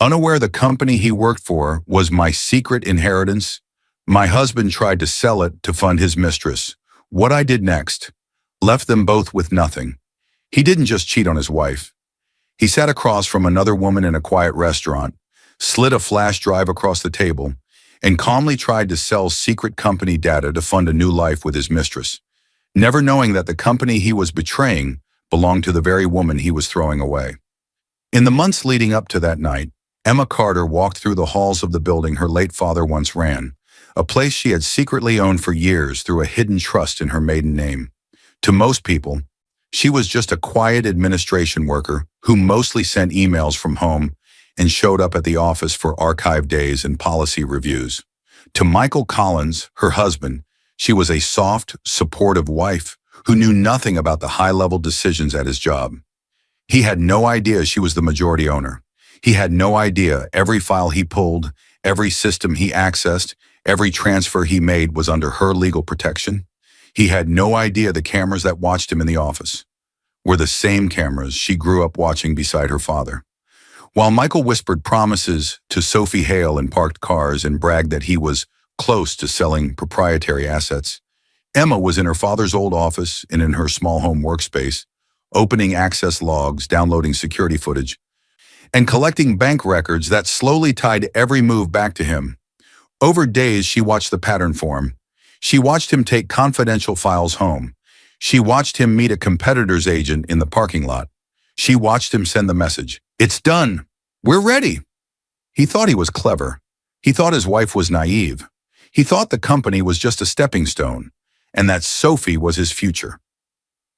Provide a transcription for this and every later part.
Unaware the company he worked for was my secret inheritance, my husband tried to sell it to fund his mistress. What I did next left them both with nothing. He didn't just cheat on his wife. He sat across from another woman in a quiet restaurant, slid a flash drive across the table, and calmly tried to sell secret company data to fund a new life with his mistress, never knowing that the company he was betraying belonged to the very woman he was throwing away. In the months leading up to that night, Emma Carter walked through the halls of the building her late father once ran, a place she had secretly owned for years through a hidden trust in her maiden name. To most people, she was just a quiet administration worker who mostly sent emails from home and showed up at the office for archive days and policy reviews. To Michael Collins, her husband, she was a soft, supportive wife who knew nothing about the high-level decisions at his job. He had no idea she was the majority owner. He had no idea every file he pulled, every system he accessed, every transfer he made was under her legal protection. He had no idea the cameras that watched him in the office were the same cameras she grew up watching beside her father. While Michael whispered promises to Sophie Hale in parked cars and bragged that he was close to selling proprietary assets, Emma was in her father's old office and in her small home workspace, opening access logs, downloading security footage, and collecting bank records that slowly tied every move back to him. Over days, she watched the pattern form. She watched him take confidential files home. She watched him meet a competitor's agent in the parking lot. She watched him send the message, "It's done. We're ready." He thought he was clever. He thought his wife was naive. He thought the company was just a stepping stone, and that Sophie was his future.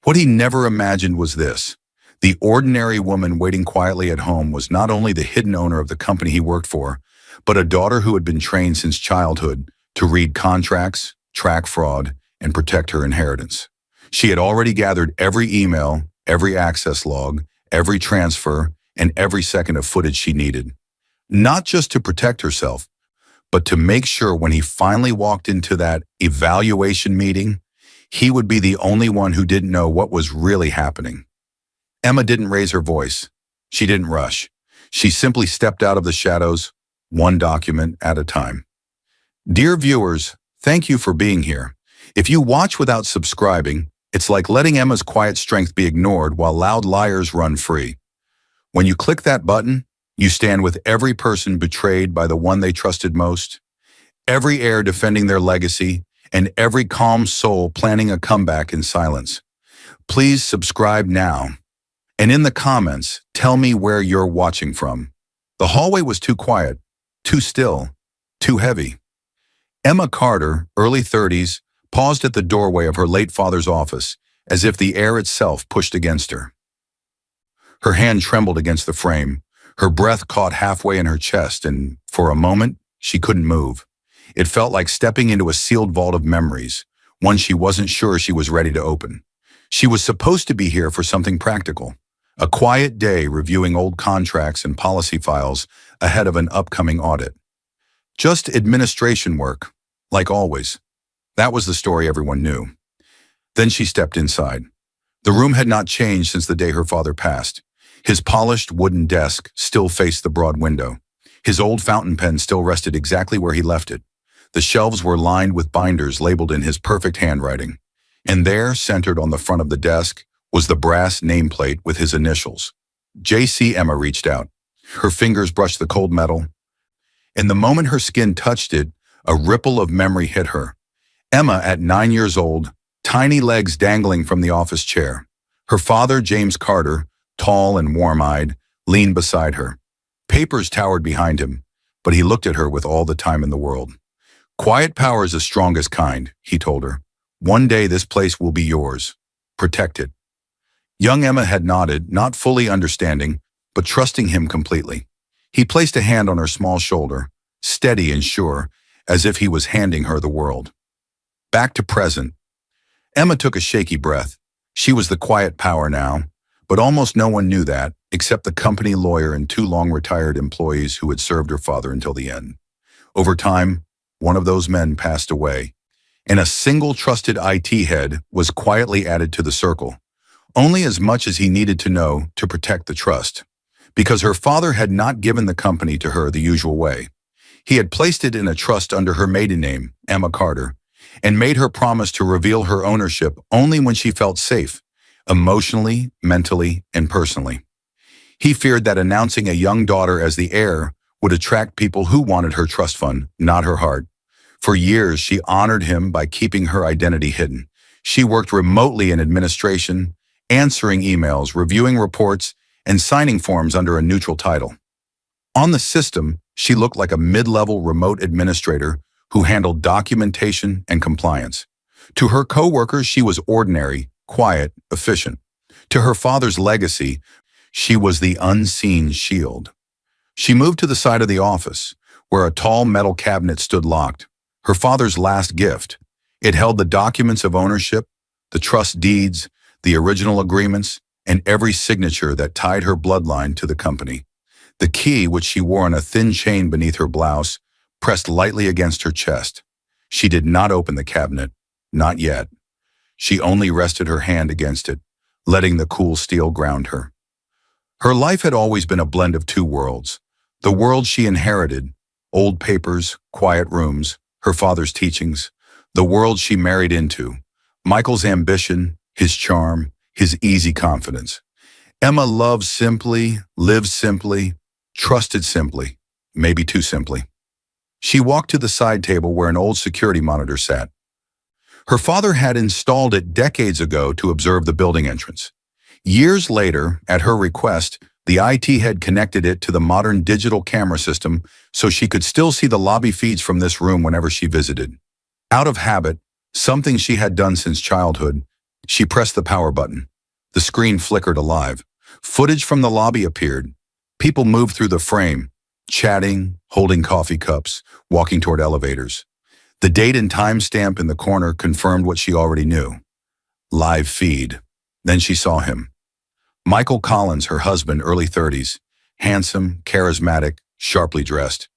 What he never imagined was this. The ordinary woman waiting quietly at home was not only the hidden owner of the company he worked for, but a daughter who had been trained since childhood to read contracts, track fraud, and protect her inheritance. She had already gathered every email, every access log, every transfer, and every second of footage she needed. Not just to protect herself, but to make sure when he finally walked into that evaluation meeting, he would be the only one who didn't know what was really happening. Emma didn't raise her voice. She didn't rush. She simply stepped out of the shadows, one document at a time. Dear viewers, thank you for being here. If you watch without subscribing, it's like letting Emma's quiet strength be ignored while loud liars run free. When you click that button, you stand with every person betrayed by the one they trusted most, every heir defending their legacy, and every calm soul planning a comeback in silence. Please subscribe now. And in the comments, tell me where you're watching from. The hallway was too quiet, too still, too heavy. Emma Carter, early 30s, paused at the doorway of her late father's office, as if the air itself pushed against her. Her hand trembled against the frame. Her breath caught halfway in her chest, and for a moment, she couldn't move. It felt like stepping into a sealed vault of memories, one she wasn't sure she was ready to open. She was supposed to be here for something practical. A quiet day reviewing old contracts and policy files ahead of an upcoming audit. Just administration work, like always. That was the story everyone knew. Then she stepped inside. The room had not changed since the day her father passed. His polished wooden desk still faced the broad window. His old fountain pen still rested exactly where he left it. The shelves were lined with binders labeled in his perfect handwriting. And there, centered on the front of the desk, was the brass nameplate with his initials. J.C. Emma reached out. Her fingers brushed the cold metal. And the moment her skin touched it, a ripple of memory hit her. Emma, at 9 years old, tiny legs dangling from the office chair. Her father, James Carter, tall and warm-eyed, leaned beside her. Papers towered behind him, but he looked at her with all the time in the world. "Quiet power is the strongest kind," he told her. "One day this place will be yours. Protect it." Young Emma had nodded, not fully understanding, but trusting him completely. He placed a hand on her small shoulder, steady and sure, as if he was handing her the world. Back to present. Emma took a shaky breath. She was the quiet power now, but almost no one knew that, except the company lawyer and 2 long-retired employees who had served her father until the end. Over time, one of those men passed away, and a single trusted IT head was quietly added to the circle, only as much as he needed to know to protect the trust. because her father had not given the company to her the usual way. He had placed it in a trust under her maiden name, Emma Carter, and made her promise to reveal her ownership only when she felt safe, emotionally, mentally, and personally. He feared that announcing a young daughter as the heir would attract people who wanted her trust fund, not her heart. For years, she honored him by keeping her identity hidden. She worked remotely in administration, answering emails, reviewing reports, and signing forms under a neutral title. On the system, she looked like a mid-level remote administrator who handled documentation and compliance. To her coworkers, she was ordinary, quiet, efficient. To her father's legacy, she was the unseen shield. She moved to the side of the office, where a tall metal cabinet stood locked, her father's last gift. It held the documents of ownership, the trust deeds, the original agreements, and every signature that tied her bloodline to the company. The key, which she wore on a thin chain beneath her blouse, pressed lightly against her chest. She did not open the cabinet, not yet. She only rested her hand against it, letting the cool steel ground her. Her life had always been a blend of two worlds. The world she inherited, old papers, quiet rooms, her father's teachings. The world she married into, Michael's ambition, his charm, his easy confidence. Emma loved simply, lived simply, trusted simply, maybe too simply. She walked to the side table where an old security monitor sat. Her father had installed it decades ago to observe the building entrance. Years later, at her request, the IT had connected it to the modern digital camera system so she could still see the lobby feeds from this room whenever she visited. Out of habit, something she had done since childhood, she pressed the power button. The screen flickered alive. Footage from the lobby appeared. People moved through the frame, chatting, holding coffee cups, walking toward elevators. The date and timestamp in the corner confirmed what she already knew. Live feed. Then she saw him. Michael Collins, her husband, early 30s, handsome, charismatic, sharply dressed.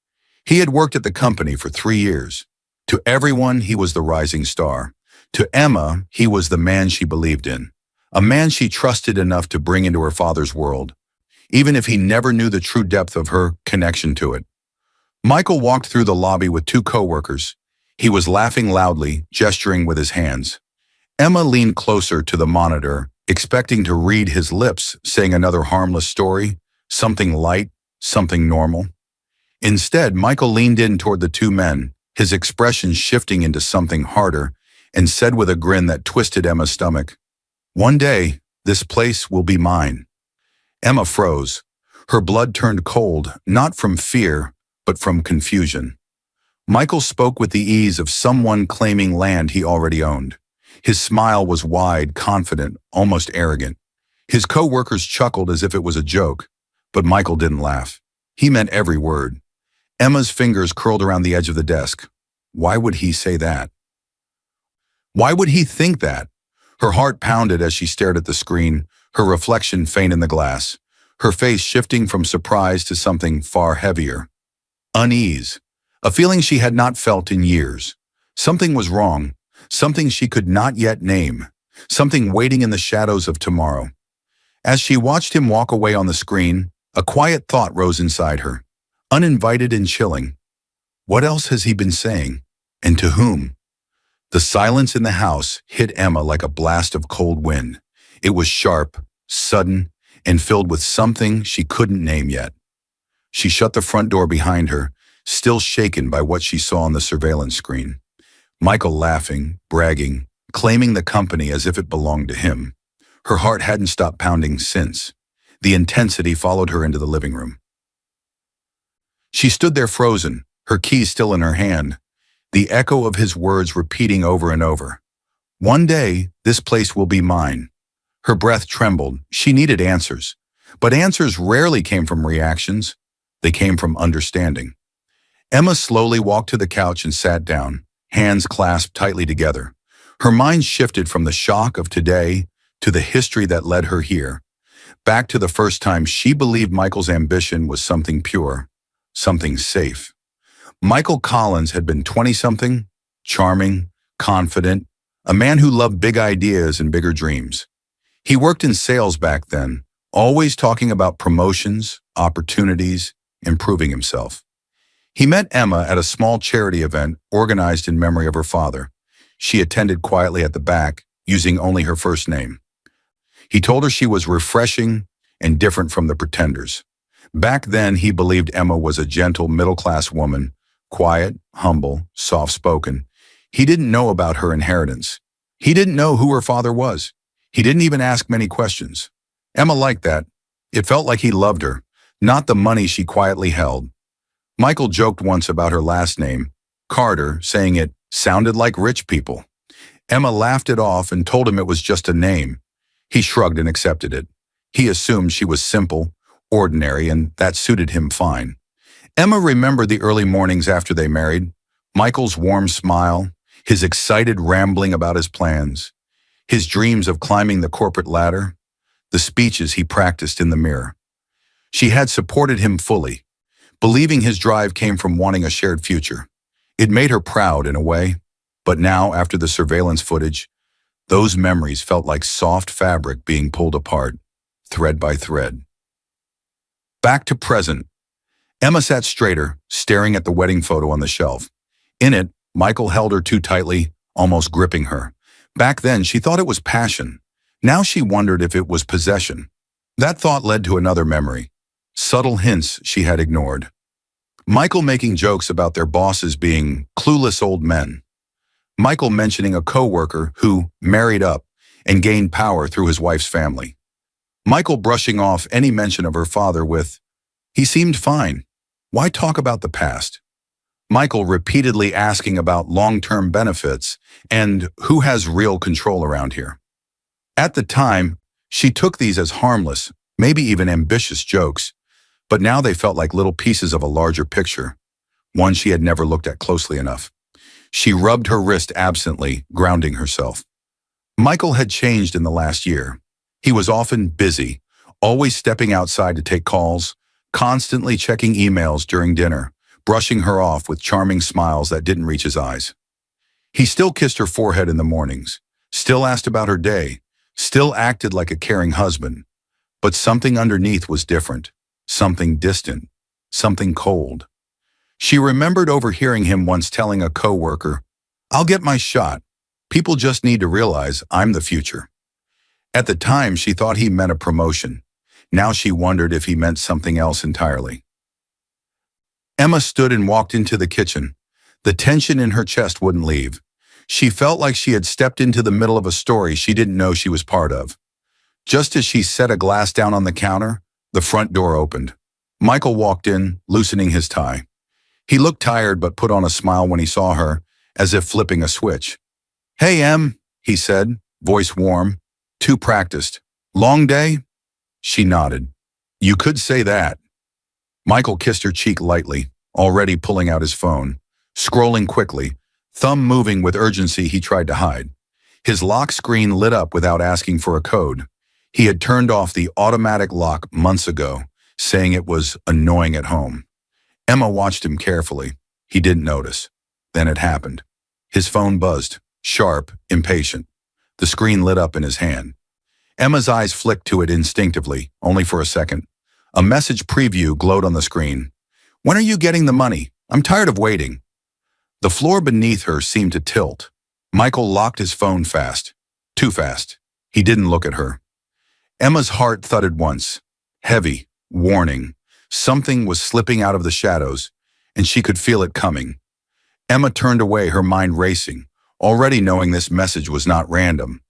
He had worked at the company for 3 years. To everyone, he was the rising star. To Emma, he was the man she believed in, a man she trusted enough to bring into her father's world, even if he never knew the true depth of her connection to it. Michael walked through the lobby with 2 coworkers. He was laughing loudly, gesturing with his hands. Emma leaned closer to the monitor, expecting to read his lips, saying another harmless story, something light, something normal. Instead, Michael leaned in toward the 2 men, his expression shifting into something harder, and said with a grin that twisted Emma's stomach, "One day, this place will be mine." Emma froze. Her blood turned cold, not from fear, but from confusion. Michael spoke with the ease of someone claiming land he already owned. His smile was wide, confident, almost arrogant. His co-workers chuckled as if it was a joke, but Michael didn't laugh. He meant every word. Emma's fingers curled around the edge of the desk. Why would he say that? Why would he think that? Her heart pounded as she stared at the screen, her reflection faint in the glass, her face shifting from surprise to something far heavier. Unease, a feeling she had not felt in years. Something was wrong, something she could not yet name, something waiting in the shadows of tomorrow. As she watched him walk away on the screen, a quiet thought rose inside her, uninvited and chilling. What else has he been saying? And to whom? The silence in the house hit Emma like a blast of cold wind. It was sharp, sudden, and filled with something she couldn't name yet. She shut the front door behind her, still shaken by what she saw on the surveillance screen. Michael laughing, bragging, claiming the company as if it belonged to him. Her heart hadn't stopped pounding since. The intensity followed her into the living room. She stood there frozen, her keys still in her hand, the echo of his words repeating over and over. One day, this place will be mine. Her breath trembled. She needed answers. But answers rarely came from reactions. They came from understanding. Emma slowly walked to the couch and sat down, hands clasped tightly together. Her mind shifted from the shock of today to the history that led her here, back to the first time she believed Michael's ambition was something pure, something safe. Michael Collins had been 20-something, charming, confident, a man who loved big ideas and bigger dreams. He worked in sales back then, always talking about promotions, opportunities, improving himself. He met Emma at a small charity event organized in memory of her father. She attended quietly at the back, using only her first name. He told her she was refreshing and different from the pretenders. Back then, he believed Emma was a gentle middle-class woman, quiet, humble, soft-spoken. He didn't know about her inheritance. He didn't know who her father was. He didn't even ask many questions. Emma liked that. It felt like he loved her, not the money she quietly held. Michael joked once about her last name, Carter, saying it sounded like rich people. Emma laughed it off and told him it was just a name. He shrugged and accepted it. He assumed she was simple, ordinary, and that suited him fine. Emma remembered the early mornings after they married, Michael's warm smile, his excited rambling about his plans, his dreams of climbing the corporate ladder, the speeches he practiced in the mirror. She had supported him fully, believing his drive came from wanting a shared future. It made her proud in a way, but now, after the surveillance footage, those memories felt like soft fabric being pulled apart, thread by thread. Back to present. Emma sat straighter, staring at the wedding photo on the shelf. In it, Michael held her too tightly, almost gripping her. Back then, she thought it was passion. Now she wondered if it was possession. That thought led to another memory. Subtle hints she had ignored. Michael making jokes about their bosses being clueless old men. Michael mentioning a coworker who married up and gained power through his wife's family. Michael brushing off any mention of her father with, "He seemed fine. Why talk about the past?" Michael repeatedly asking about long-term benefits and who has real control around here. At the time, she took these as harmless, maybe even ambitious jokes, but now they felt like little pieces of a larger picture, one she had never looked at closely enough. She rubbed her wrist absently, grounding herself. Michael had changed in the last year. He was often busy, always stepping outside to take calls, constantly checking emails during dinner, brushing her off with charming smiles that didn't reach his eyes. He still kissed her forehead in the mornings, still asked about her day, still acted like a caring husband. But something underneath was different, something distant, something cold. She remembered overhearing him once telling a coworker, "I'll get my shot. People just need to realize I'm the future." At the time, she thought he meant a promotion. Now she wondered if he meant something else entirely. Emma stood and walked into the kitchen. The tension in her chest wouldn't leave. She felt like she had stepped into the middle of a story she didn't know she was part of. Just as she set a glass down on the counter, the front door opened. Michael walked in, loosening his tie. He looked tired but put on a smile when he saw her, as if flipping a switch. "Hey, Em," he said, voice warm, too practiced. "Long day?" She nodded. "You could say that." Michael kissed her cheek lightly, already pulling out his phone. Scrolling quickly, thumb moving with urgency he tried to hide. His lock screen lit up without asking for a code. He had turned off the automatic lock months ago, saying it was annoying at home. Emma watched him carefully. He didn't notice. Then it happened. His phone buzzed, sharp, impatient. The screen lit up in his hand. Emma's eyes flicked to it instinctively, only for a second. A message preview glowed on the screen. "When are you getting the money? I'm tired of waiting." The floor beneath her seemed to tilt. Michael locked his phone fast. Too fast. He didn't look at her. Emma's heart thudded once. Heavy, warning. Something was slipping out of the shadows, and she could feel it coming. Emma turned away, her mind racing, already knowing this message was not random.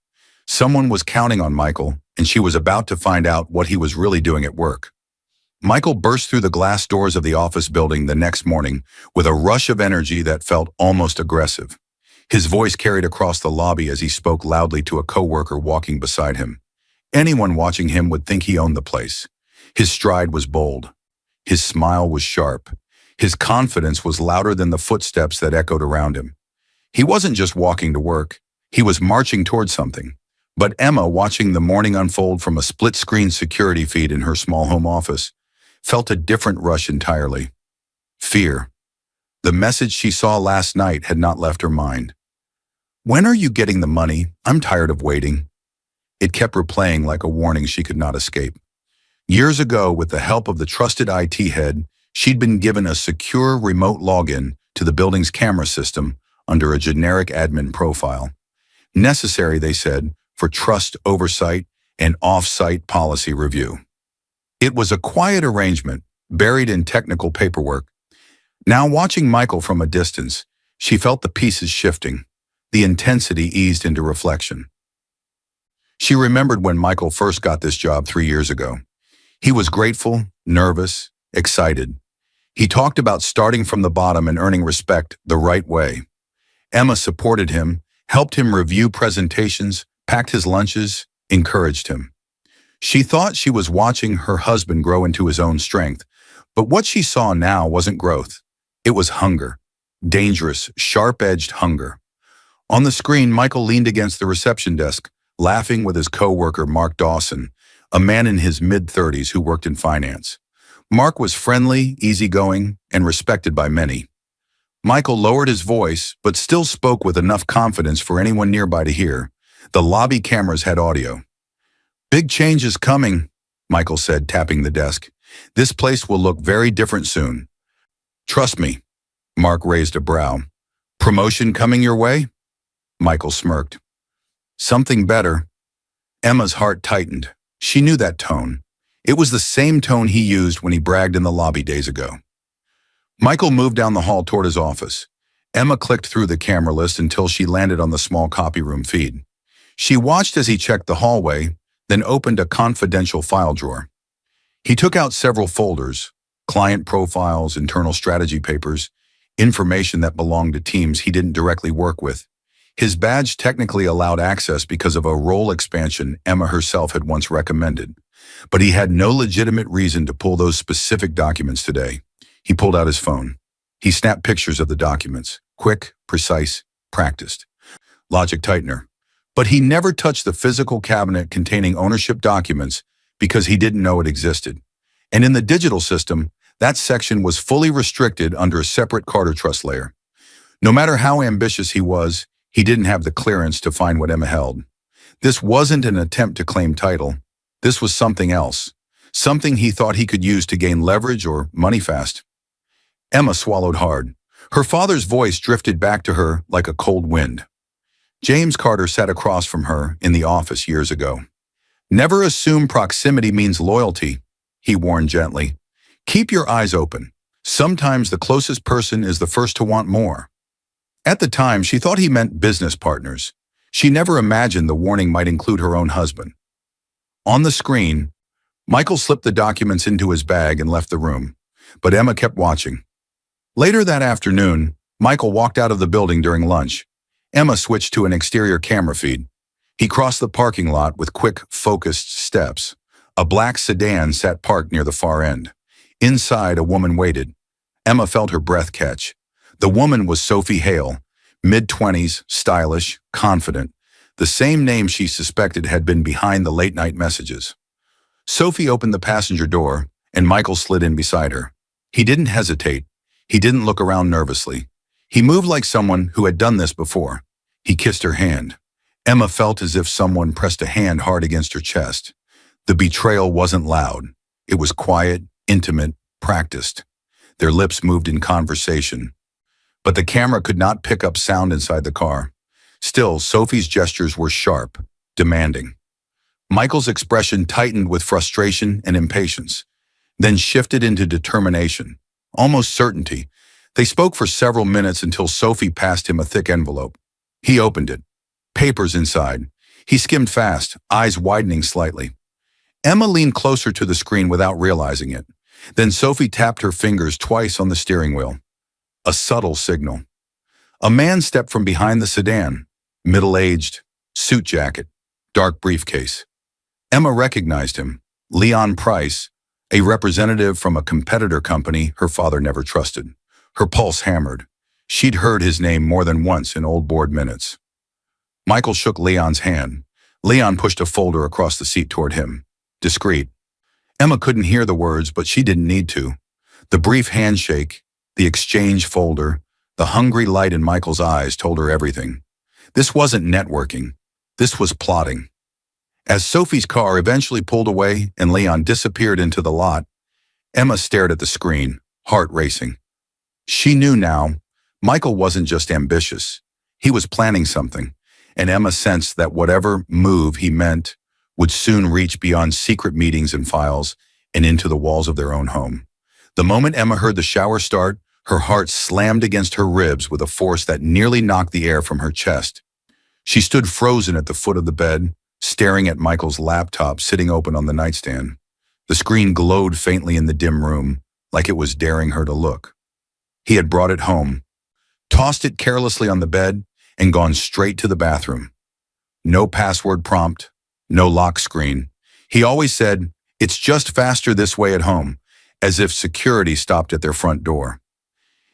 Someone was counting on Michael, and she was about to find out what he was really doing at work. Michael burst through the glass doors of the office building the next morning with a rush of energy that felt almost aggressive. His voice carried across the lobby as he spoke loudly to a coworker walking beside him. Anyone watching him would think he owned the place. His stride was bold. His smile was sharp. His confidence was louder than the footsteps that echoed around him. He wasn't just walking to work. He was marching towards something. But Emma, watching the morning unfold from a split-screen security feed in her small home office, felt a different rush entirely. Fear. The message she saw last night had not left her mind. "When are you getting the money? I'm tired of waiting." It kept replaying like a warning she could not escape. Years ago, with the help of the trusted IT head, she'd been given a secure remote login to the building's camera system under a generic admin profile. Necessary, they said, for trust oversight and off-site policy review. It was a quiet arrangement, buried in technical paperwork. Now, watching Michael from a distance, she felt the pieces shifting. The intensity eased into reflection. She remembered when Michael first got this job 3 years ago. He was grateful, nervous, excited. He talked about starting from the bottom and earning respect the right way. Emma supported him, helped him review presentations, packed his lunches, encouraged him. She thought she was watching her husband grow into his own strength, but what she saw now wasn't growth. It was hunger. Dangerous, sharp-edged hunger. On the screen, Michael leaned against the reception desk, laughing with his co-worker Mark Dawson, a man in his mid-30s who worked in finance. Mark was friendly, easygoing, and respected by many. Michael lowered his voice, but still spoke with enough confidence for anyone nearby to hear. The lobby cameras had audio. "Big change is coming," Michael said, tapping the desk. "This place will look very different soon. Trust me." Mark raised a brow. "Promotion coming your way?" Michael smirked. "Something better." Emma's heart tightened. She knew that tone. It was the same tone he used when he bragged in the lobby days ago. Michael moved down the hall toward his office. Emma clicked through the camera list until she landed on the small copy room feed. She watched as he checked the hallway, then opened a confidential file drawer. He took out several folders, client profiles, internal strategy papers, information that belonged to teams he didn't directly work with. His badge technically allowed access because of a role expansion Emma herself had once recommended, but he had no legitimate reason to pull those specific documents today. He pulled out his phone. He snapped pictures of the documents, quick, precise, practiced. Logic tightener. But he never touched the physical cabinet containing ownership documents because he didn't know it existed. And in the digital system, that section was fully restricted under a separate Carter Trust layer. No matter how ambitious he was, he didn't have the clearance to find what Emma held. This wasn't an attempt to claim title. This was something else. Something he thought he could use to gain leverage or money fast. Emma swallowed hard. Her father's voice drifted back to her like a cold wind. James Carter sat across from her in the office years ago. "Never assume proximity means loyalty," he warned gently. "Keep your eyes open. Sometimes the closest person is the first to want more." At the time, she thought he meant business partners. She never imagined the warning might include her own husband. On the screen, Michael slipped the documents into his bag and left the room, but Emma kept watching. Later that afternoon, Michael walked out of the building during lunch. Emma switched to an exterior camera feed. He crossed the parking lot with quick, focused steps. A black sedan sat parked near the far end. Inside, a woman waited. Emma felt her breath catch. The woman was Sophie Hale, mid-20s, stylish, confident, the same name she suspected had been behind the late-night messages. Sophie opened the passenger door, and Michael slid in beside her. He didn't hesitate. He didn't look around nervously. He moved like someone who had done this before. He kissed her hand. Emma felt as if someone pressed a hand hard against her chest. The betrayal wasn't loud. It was quiet, intimate, practiced. Their lips moved in conversation. But the camera could not pick up sound inside the car. Still, Sophie's gestures were sharp, demanding. Michael's expression tightened with frustration and impatience, then shifted into determination, almost certainty. They spoke for several minutes until Sophie passed him a thick envelope. He opened it. Papers inside. He skimmed fast, eyes widening slightly. Emma leaned closer to the screen without realizing it. Then Sophie tapped her fingers twice on the steering wheel. A subtle signal. A man stepped from behind the sedan, middle-aged, suit jacket, dark briefcase. Emma recognized him, Leon Price, a representative from a competitor company her father never trusted. Her pulse hammered. She'd heard his name more than once in old board minutes. Michael shook Leon's hand. Leon pushed a folder across the seat toward him. Discreet. Emma couldn't hear the words, but she didn't need to. The brief handshake, the exchange folder, the hungry light in Michael's eyes told her everything. This wasn't networking. This was plotting. As Sophie's car eventually pulled away and Leon disappeared into the lot, Emma stared at the screen, heart racing. She knew now, Michael wasn't just ambitious. He was planning something, and Emma sensed that whatever move he meant would soon reach beyond secret meetings and files and into the walls of their own home. The moment Emma heard the shower start, her heart slammed against her ribs with a force that nearly knocked the air from her chest. She stood frozen at the foot of the bed, staring at Michael's laptop sitting open on the nightstand. The screen glowed faintly in the dim room, like it was daring her to look. He had brought it home, tossed it carelessly on the bed, and gone straight to the bathroom. No password prompt, no lock screen. He always said, "It's just faster this way at home," as if security stopped at their front door.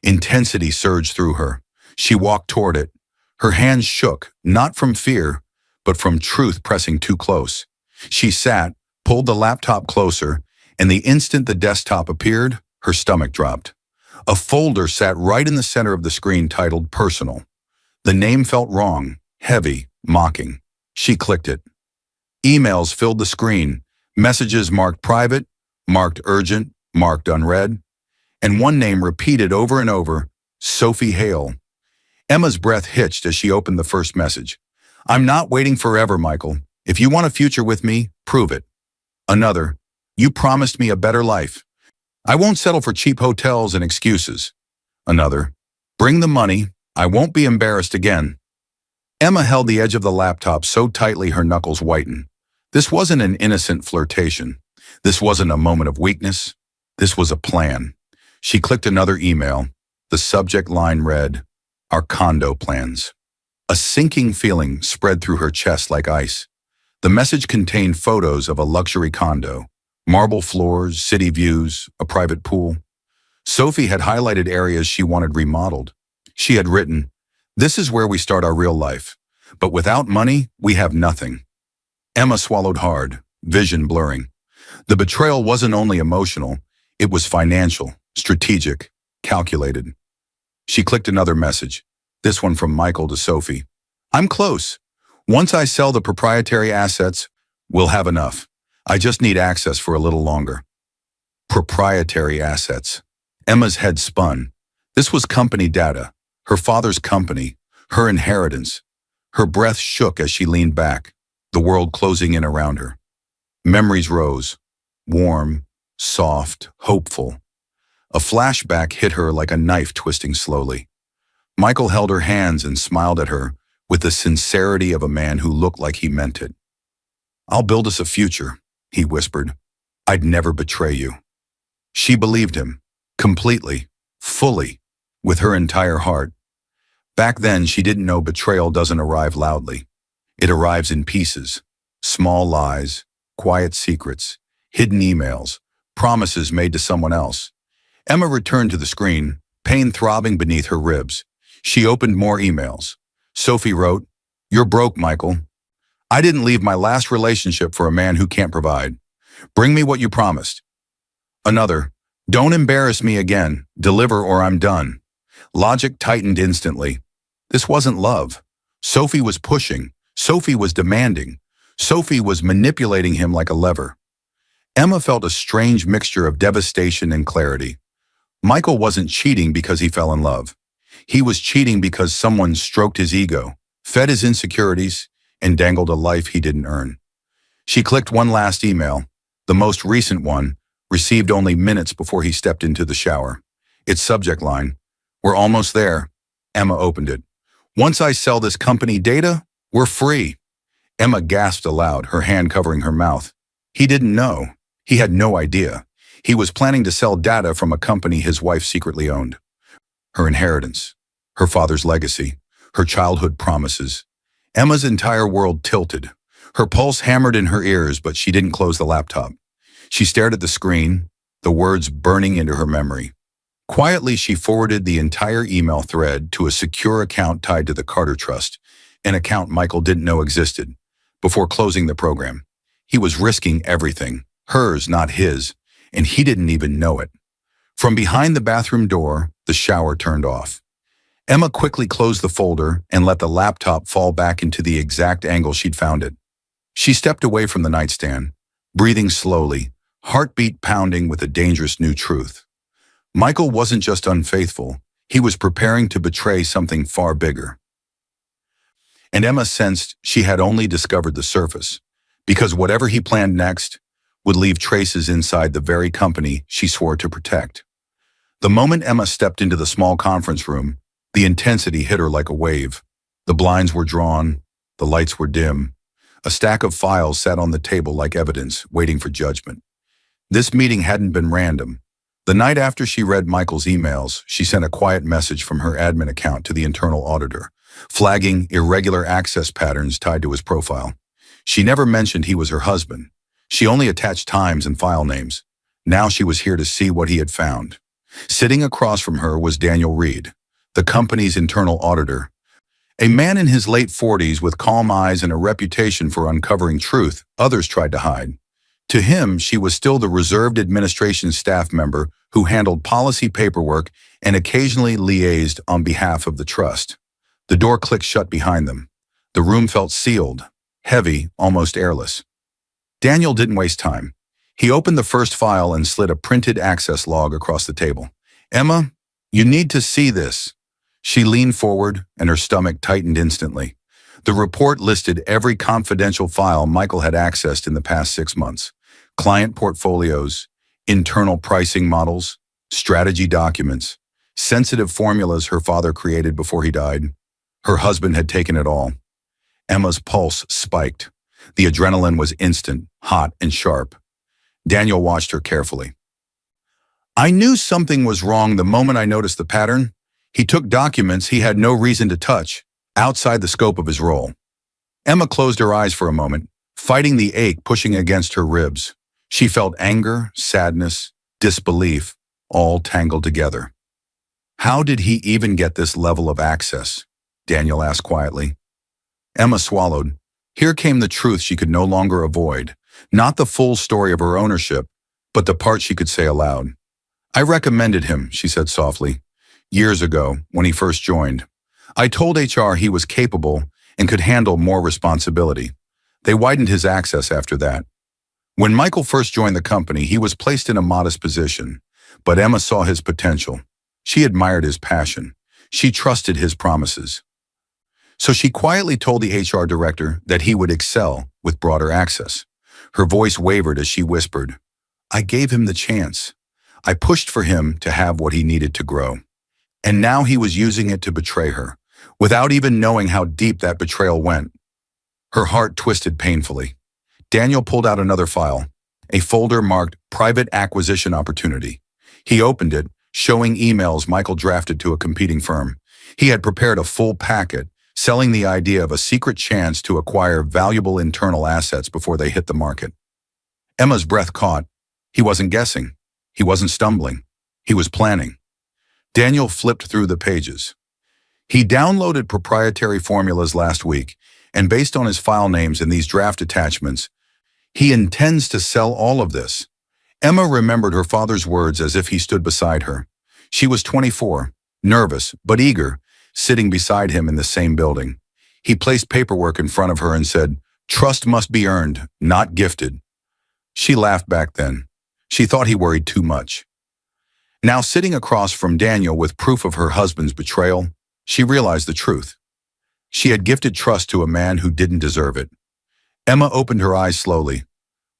Intensity surged through her. She walked toward it. Her hands shook, not from fear, but from truth pressing too close. She sat, pulled the laptop closer, and the instant the desktop appeared, her stomach dropped. A folder sat right in the center of the screen titled Personal. The name felt wrong, heavy, mocking. She clicked it. Emails filled the screen, messages marked private, marked urgent, marked unread, and one name repeated over and over, Sophie Hale. Emma's breath hitched as she opened the first message. "I'm not waiting forever, Michael. If you want a future with me, prove it." Another, "You promised me a better life. I won't settle for cheap hotels and excuses." Another, "Bring the money. I won't be embarrassed again." Emma held the edge of the laptop so tightly her knuckles whitened. This wasn't an innocent flirtation. This wasn't a moment of weakness. This was a plan. She clicked another email. The subject line read, "Our condo plans." A sinking feeling spread through her chest like ice. The message contained photos of a luxury condo, marble floors, city views, a private pool. Sophie had highlighted areas she wanted remodeled. She had written, "This is where we start our real life. But without money, we have nothing." Emma swallowed hard, vision blurring. The betrayal wasn't only emotional, it was financial, strategic, calculated. She clicked another message, this one from Michael to Sophie. "I'm close. Once I sell the proprietary assets, we'll have enough. I just need access for a little longer." Proprietary assets. Emma's head spun. This was company data, her father's company, her inheritance. Her breath shook as she leaned back, the world closing in around her. Memories rose, warm, soft, hopeful. A flashback hit her like a knife twisting slowly. Michael held her hands and smiled at her with the sincerity of a man who looked like he meant it. "I'll build us a future," he whispered. "I'd never betray you." She believed him, completely, fully, with her entire heart. Back then, she didn't know betrayal doesn't arrive loudly. It arrives in pieces, small lies, quiet secrets, hidden emails, promises made to someone else. Emma returned to the screen, pain throbbing beneath her ribs. She opened more emails. Sophie wrote, "You're broke, Michael. I didn't leave my last relationship for a man who can't provide. Bring me what you promised." Another, "Don't embarrass me again. Deliver or I'm done." Logic tightened instantly. This wasn't love. Sophie was pushing. Sophie was demanding. Sophie was manipulating him like a lever. Emma felt a strange mixture of devastation and clarity. Michael wasn't cheating because he fell in love. He was cheating because someone stroked his ego, fed his insecurities, and dangled a life he didn't earn. She clicked one last email, the most recent one, received only minutes before he stepped into the shower. Its subject line, "We're almost there." Emma opened it. "Once I sell this company data, we're free." Emma gasped aloud, her hand covering her mouth. He didn't know. He had no idea. He was planning to sell data from a company his wife secretly owned. Her inheritance, her father's legacy, her childhood promises. Emma's entire world tilted. Her pulse hammered in her ears, but she didn't close the laptop. She stared at the screen, the words burning into her memory. Quietly, she forwarded the entire email thread to a secure account tied to the Carter Trust, an account Michael didn't know existed, before closing the program. He was risking everything, hers, not his, and he didn't even know it. From behind the bathroom door, the shower turned off. Emma quickly closed the folder and let the laptop fall back into the exact angle she'd found it. She stepped away from the nightstand, breathing slowly, heartbeat pounding with a dangerous new truth. Michael wasn't just unfaithful, he was preparing to betray something far bigger. And Emma sensed she had only discovered the surface, because whatever he planned next would leave traces inside the very company she swore to protect. The moment Emma stepped into the small conference room, the intensity hit her like a wave. The blinds were drawn, the lights were dim. A stack of files sat on the table like evidence, waiting for judgment. This meeting hadn't been random. The night after she read Michael's emails, she sent a quiet message from her admin account to the internal auditor, flagging irregular access patterns tied to his profile. She never mentioned he was her husband. She only attached times and file names. Now she was here to see what he had found. Sitting across from her was Daniel Reed, the company's internal auditor. A man in his late 40s with calm eyes and a reputation for uncovering truth others tried to hide. To him, she was still the reserved administration staff member who handled policy paperwork and occasionally liaised on behalf of the trust. The door clicked shut behind them. The room felt sealed, heavy, almost airless. Daniel didn't waste time. He opened the first file and slid a printed access log across the table. "Emma, you need to see this." She leaned forward and her stomach tightened instantly. The report listed every confidential file Michael had accessed in the past 6 months. Client portfolios, internal pricing models, strategy documents, sensitive formulas her father created before he died. Her husband had taken it all. Emma's pulse spiked. The adrenaline was instant, hot, and sharp. Daniel watched her carefully. "I knew something was wrong the moment I noticed the pattern. He took documents he had no reason to touch, outside the scope of his role." Emma closed her eyes for a moment, fighting the ache pushing against her ribs. She felt anger, sadness, disbelief, all tangled together. "How did he even get this level of access?" Daniel asked quietly. Emma swallowed. Here came the truth she could no longer avoid. Not the full story of her ownership, but the part she could say aloud. "I recommended him," she said softly, "years ago when he first joined. I told HR he was capable and could handle more responsibility. They widened his access after that. When Michael first joined the company, he was placed in a modest position, but Emma saw his potential. She admired his passion. She trusted his promises. So she quietly told the HR director that he would excel with broader access. Her voice wavered as she whispered, "I gave him the chance. I pushed for him to have what he needed to grow. And now he was using it to betray her, without even knowing how deep that betrayal went." Her heart twisted painfully. Daniel pulled out another file, a folder marked Private Acquisition Opportunity. He opened it, showing emails Michael drafted to a competing firm. He had prepared a full packet, selling the idea of a secret chance to acquire valuable internal assets before they hit the market. Emma's breath caught. He wasn't guessing. He wasn't stumbling. He was planning. Daniel flipped through the pages. He downloaded proprietary formulas last week, and based on his file names and these draft attachments, he intends to sell all of this. Emma remembered her father's words as if he stood beside her. She was 24, nervous but eager, sitting beside him in the same building. He placed paperwork in front of her and said, "Trust must be earned, not gifted." She laughed back then. She thought he worried too much. Now sitting across from Daniel with proof of her husband's betrayal, she realized the truth. She had gifted trust to a man who didn't deserve it. Emma opened her eyes slowly.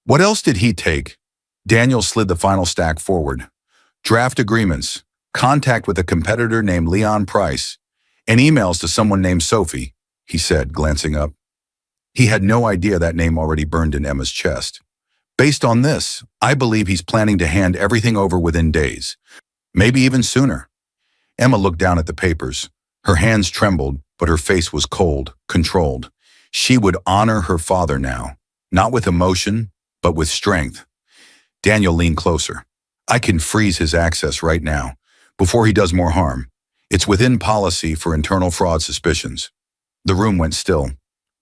What else did he take? Daniel slid the final stack forward. Draft agreements, contact with a competitor named Leon Price, and emails to someone named Sophie, he said, glancing up. He had no idea that name already burned in Emma's chest. Based on this, I believe he's planning to hand everything over within days, maybe even sooner. Emma looked down at the papers. Her hands trembled, but her face was cold, controlled. She would honor her father now, not with emotion, but with strength. Daniel leaned closer. "I can freeze his access right now, before he does more harm. It's within policy for internal fraud suspicions." The room went still.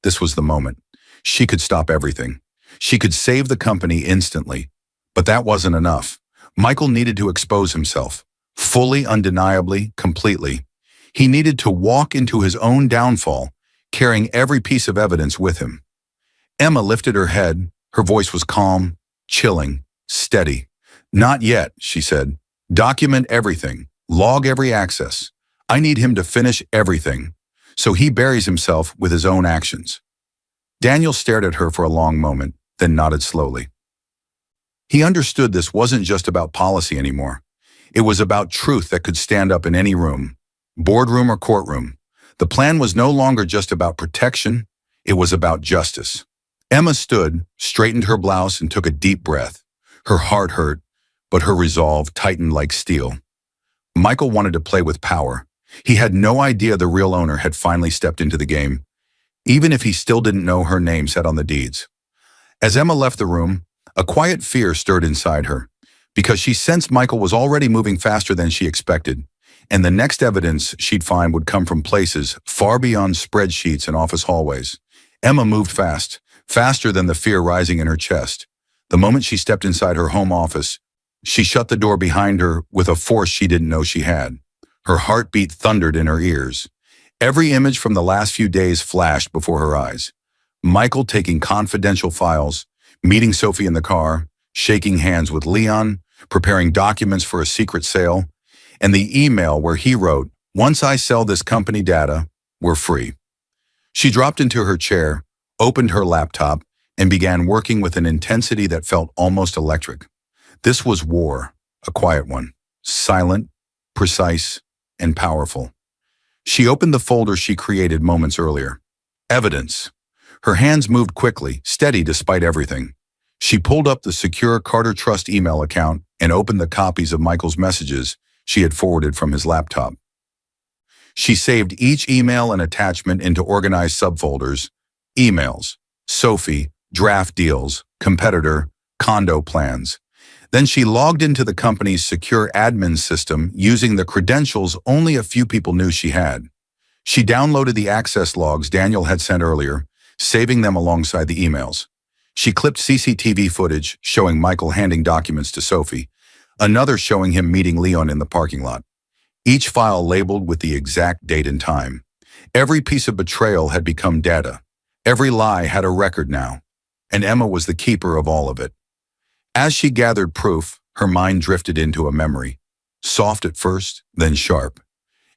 This was the moment. She could stop everything. She could save the company instantly. But that wasn't enough. Michael needed to expose himself, fully, undeniably, completely. He needed to walk into his own downfall, carrying every piece of evidence with him. Emma lifted her head. Her voice was calm, chilling, steady. "Not yet," she said. "Document everything. Log every access. I need him to finish everything, so he buries himself with his own actions." Daniel stared at her for a long moment, then nodded slowly. He understood this wasn't just about policy anymore. It was about truth that could stand up in any room, boardroom or courtroom. The plan was no longer just about protection, it was about justice. Emma stood, straightened her blouse, and took a deep breath. Her heart hurt, but her resolve tightened like steel. Michael wanted to play with power. He had no idea the real owner had finally stepped into the game, even if he still didn't know her name set on the deeds. As Emma left the room, a quiet fear stirred inside her, because she sensed Michael was already moving faster than she expected, and the next evidence she'd find would come from places far beyond spreadsheets and office hallways. Emma moved fast, faster than the fear rising in her chest. The moment she stepped inside her home office, she shut the door behind her with a force she didn't know she had. Her heartbeat thundered in her ears. Every image from the last few days flashed before her eyes. Michael taking confidential files, meeting Sophie in the car, shaking hands with Leon, preparing documents for a secret sale, and the email where he wrote, "Once I sell this company data, we're free." She dropped into her chair, opened her laptop, and began working with an intensity that felt almost electric. This was war, a quiet one, silent, precise, and powerful. She opened the folder she created moments earlier. Evidence. Her hands moved quickly, steady despite everything. She pulled up the secure Carter Trust email account and opened the copies of Michael's messages she had forwarded from his laptop. She saved each email and attachment into organized subfolders: emails, Sophie, draft deals, competitor, condo plans. Then she logged into the company's secure admin system using the credentials only a few people knew she had. She downloaded the access logs Daniel had sent earlier, saving them alongside the emails. She clipped CCTV footage showing Michael handing documents to Sophie, another showing him meeting Leon in the parking lot. Each file labeled with the exact date and time. Every piece of betrayal had become data. Every lie had a record now, and Emma was the keeper of all of it. As she gathered proof, her mind drifted into a memory, soft at first, then sharp.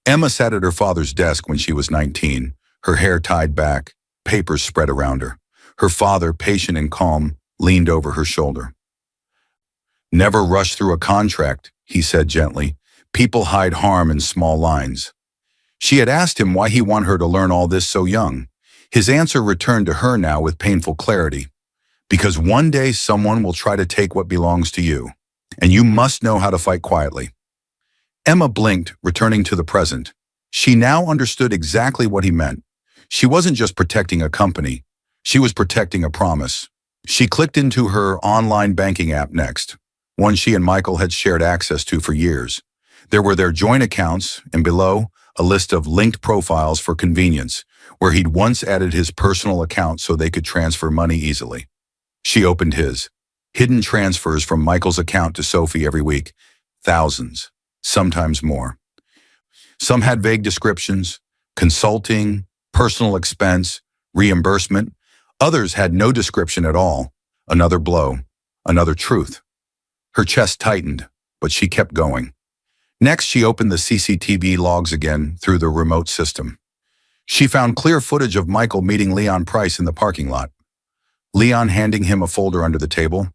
Emma sat at her father's desk when she was 19, her hair tied back, papers spread around her. Her father, patient and calm, leaned over her shoulder. "Never rush through a contract," he said gently. "People hide harm in small lines." She had asked him why he wanted her to learn all this so young. His answer returned to her now with painful clarity. "Because one day someone will try to take what belongs to you, and you must know how to fight quietly." Emma blinked, returning to the present. She now understood exactly what he meant. She wasn't just protecting a company, she was protecting a promise. She clicked into her online banking app next, one she and Michael had shared access to for years. There were their joint accounts, and below, a list of linked profiles for convenience, where he'd once added his personal account so they could transfer money easily. She opened his. Hidden transfers from Michael's account to Sophie every week. Thousands, sometimes more. Some had vague descriptions: consulting, personal expense, reimbursement. Others had no description at all. Another blow, another truth. Her chest tightened, but she kept going. Next, she opened the CCTV logs again through the remote system. She found clear footage of Michael meeting Leon Price in the parking lot. Leon handing him a folder under the table.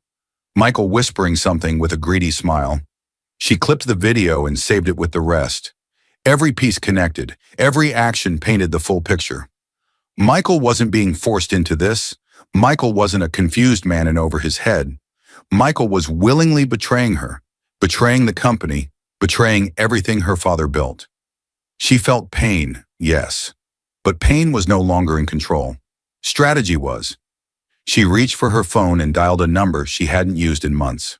Michael whispering something with a greedy smile. She clipped the video and saved it with the rest. Every piece connected, every action painted the full picture. Michael wasn't being forced into this. Michael wasn't a confused man in over his head. Michael was willingly betraying her, betraying the company, betraying everything her father built. She felt pain, yes, but pain was no longer in control. Strategy was. She reached for her phone and dialed a number she hadn't used in months.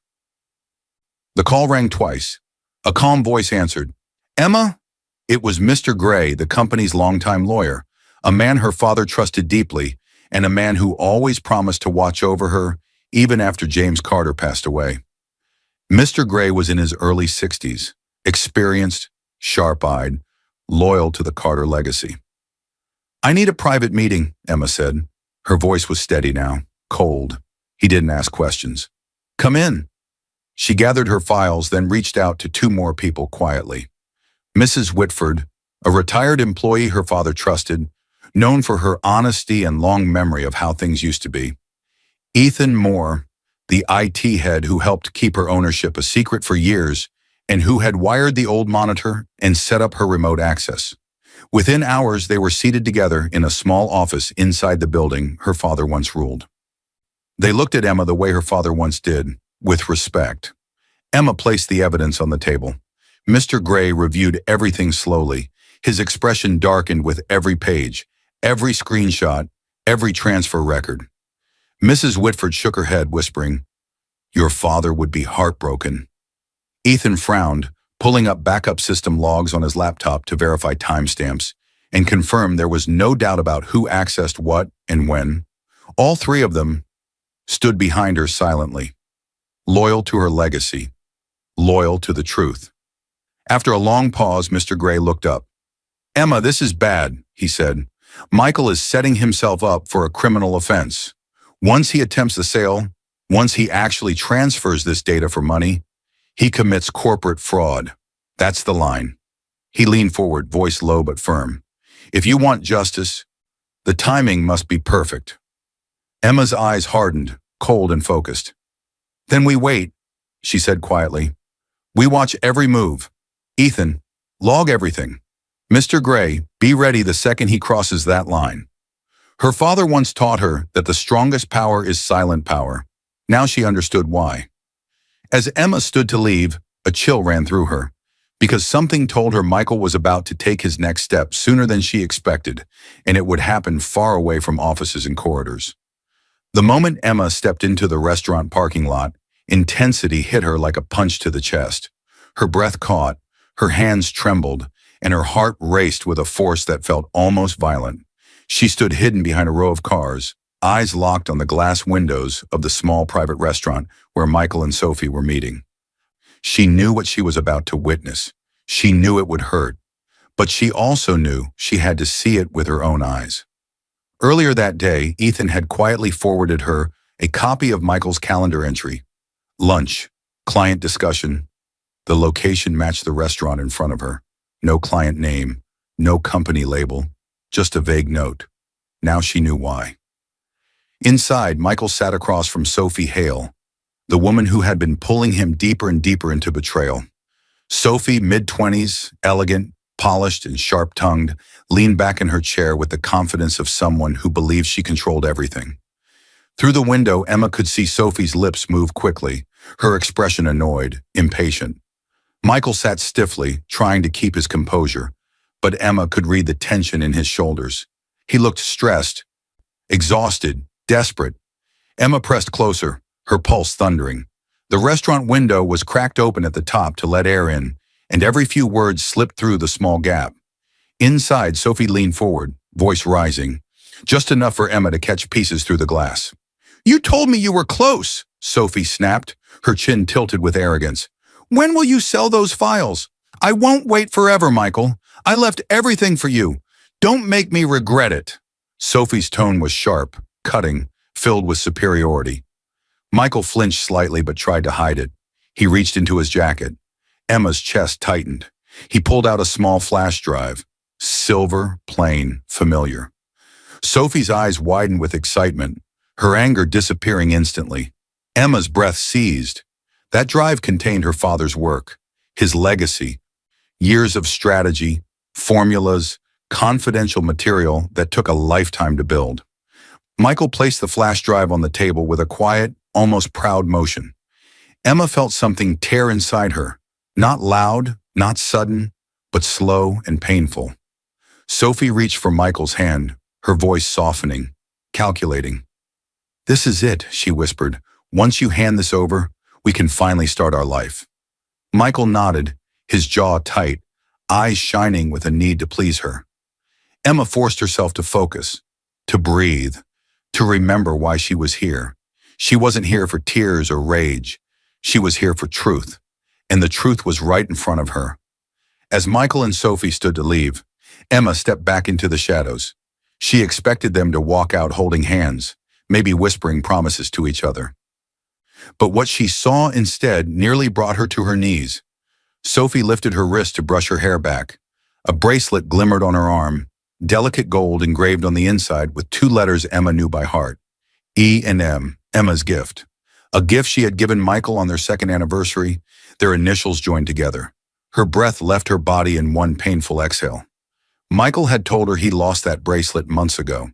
The call rang twice. A calm voice answered. "Emma?" It was Mr. Gray, the company's longtime lawyer, a man her father trusted deeply, and a man who always promised to watch over her, even after James Carter passed away. Mr. Gray was in his early 60s, experienced, sharp-eyed, loyal to the Carter legacy. "I need a private meeting," Emma said. Her voice was steady now, cold. He didn't ask questions. "Come in." She gathered her files, then reached out to two more people quietly. Mrs. Whitford, a retired employee her father trusted, known for her honesty and long memory of how things used to be. Ethan Moore, the IT head who helped keep her ownership a secret for years and who had wired the old monitor and set up her remote access. Within hours, they were seated together in a small office inside the building her father once ruled. They looked at Emma the way her father once did, with respect. Emma placed the evidence on the table. Mr. Gray reviewed everything slowly. His expression darkened with every page, every screenshot, every transfer record. Mrs. Whitford shook her head, whispering, "Your father would be heartbroken." Ethan frowned, pulling up backup system logs on his laptop to verify timestamps and confirm there was no doubt about who accessed what and when. All three of them stood behind her silently, loyal to her legacy, loyal to the truth. After a long pause, Mr. Gray looked up. "Emma, this is bad," he said. "Michael is setting himself up for a criminal offense. Once he attempts the sale, once he actually transfers this data for money, he commits corporate fraud. That's the line." He leaned forward, voice low but firm. "If you want justice, the timing must be perfect." Emma's eyes hardened, cold and focused. "Then we wait," she said quietly. "We watch every move. Ethan, log everything. Mr. Gray, be ready the second he crosses that line." Her father once taught her that the strongest power is silent power. Now she understood why. As Emma stood to leave, a chill ran through her, because something told her Michael was about to take his next step sooner than she expected, and it would happen far away from offices and corridors. The moment Emma stepped into the restaurant parking lot, intensity hit her like a punch to the chest. Her breath caught, her hands trembled, and her heart raced with a force that felt almost violent. She stood hidden behind a row of cars, eyes locked on the glass windows of the small private restaurant where Michael and Sophie were meeting. She knew what she was about to witness. She knew it would hurt, but she also knew she had to see it with her own eyes. Earlier that day, Ethan had quietly forwarded her a copy of Michael's calendar entry. Lunch, client discussion. The location matched the restaurant in front of her. No client name, no company label, just a vague note. Now she knew why. Inside, Michael sat across from Sophie Hale, the woman who had been pulling him deeper and deeper into betrayal. Sophie, mid-20s, elegant, polished and sharp-tongued, leaned back in her chair with the confidence of someone who believed she controlled everything. Through the window, Emma could see Sophie's lips move quickly, her expression annoyed, impatient. Michael sat stiffly, trying to keep his composure, but Emma could read the tension in his shoulders. He looked stressed, exhausted, desperate. Emma pressed closer, her pulse thundering. The restaurant window was cracked open at the top to let air in, and every few words slipped through the small gap. Inside, Sophie leaned forward, voice rising, just enough for Emma to catch pieces through the glass. "You told me you were close," Sophie snapped, her chin tilted with arrogance. "When will you sell those files?" "I won't wait forever, Michael. I left everything for you. Don't make me regret it." Sophie's tone was sharp, cutting, filled with superiority. Michael flinched slightly but tried to hide it. He reached into his jacket. Emma's chest tightened. He pulled out a small flash drive. Silver, plain, familiar. Sophie's eyes widened with excitement, her anger disappearing instantly. Emma's breath seized. That drive contained her father's work, his legacy, years of strategy, formulas, confidential material that took a lifetime to build. Michael placed the flash drive on the table with a quiet, almost proud motion. Emma felt something tear inside her, not loud, not sudden, but slow and painful. Sophie reached for Michael's hand, her voice softening, calculating. "This is it," she whispered. "Once you hand this over, we can finally start our life." Michael nodded, his jaw tight, eyes shining with a need to please her. Emma forced herself to focus, to breathe, to remember why she was here. She wasn't here for tears or rage. She was here for truth, and the truth was right in front of her. As Michael and Sophie stood to leave, Emma stepped back into the shadows. She expected them to walk out holding hands, maybe whispering promises to each other. But what she saw instead nearly brought her to her knees. Sophie lifted her wrist to brush her hair back. A bracelet glimmered on her arm, delicate gold engraved on the inside with two letters Emma knew by heart. E and M, Emma's gift. A gift she had given Michael on their second anniversary, their initials joined together. Her breath left her body in one painful exhale. Michael had told her he lost that bracelet months ago.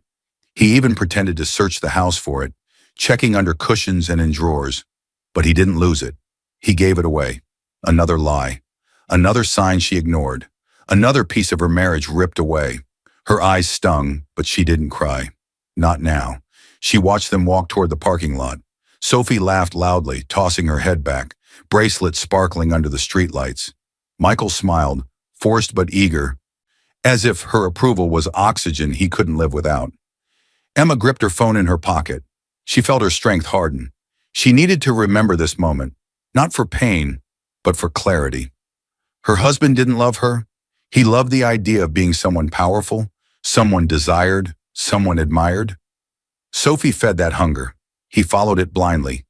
He even pretended to search the house for it, checking under cushions and in drawers. But he didn't lose it. He gave it away. Another lie. Another sign she ignored. Another piece of her marriage ripped away. Her eyes stung, but she didn't cry. Not now. She watched them walk toward the parking lot. Sophie laughed loudly, tossing her head back, bracelet sparkling under the streetlights. Michael smiled, forced but eager, as if her approval was oxygen he couldn't live without. Emma gripped her phone in her pocket. She felt her strength harden. She needed to remember this moment, not for pain, but for clarity. Her husband didn't love her. He loved the idea of being someone powerful, someone desired, someone admired. Sophie fed that hunger. He followed it blindly.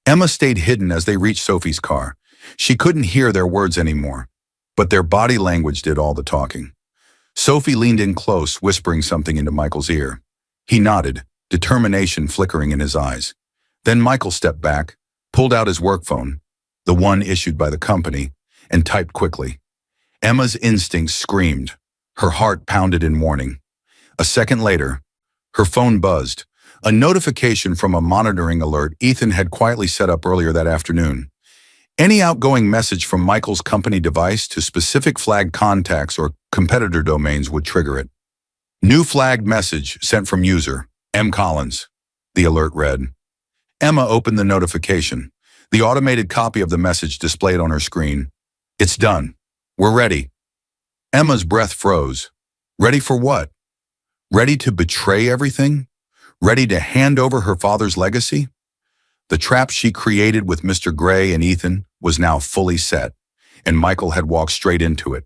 Emma stayed hidden as they reached Sophie's car. She couldn't hear their words anymore, but their body language did all the talking. Sophie leaned in close, whispering something into Michael's ear. He nodded, determination flickering in his eyes. Then Michael stepped back, pulled out his work phone, the one issued by the company, and typed quickly. Emma's instincts screamed. Her heart pounded in warning. A second later, her phone buzzed, a notification from a monitoring alert Ethan had quietly set up earlier that afternoon. Any outgoing message from Michael's company device to specific flagged contacts or competitor domains would trigger it. New flagged message sent from user, M. Collins, the alert read. Emma opened the notification. The automated copy of the message displayed on her screen. It's done. We're ready. Emma's breath froze. Ready for what? Ready to betray everything? Ready to hand over her father's legacy? The trap she created with Mr. Gray and Ethan was now fully set, and Michael had walked straight into it.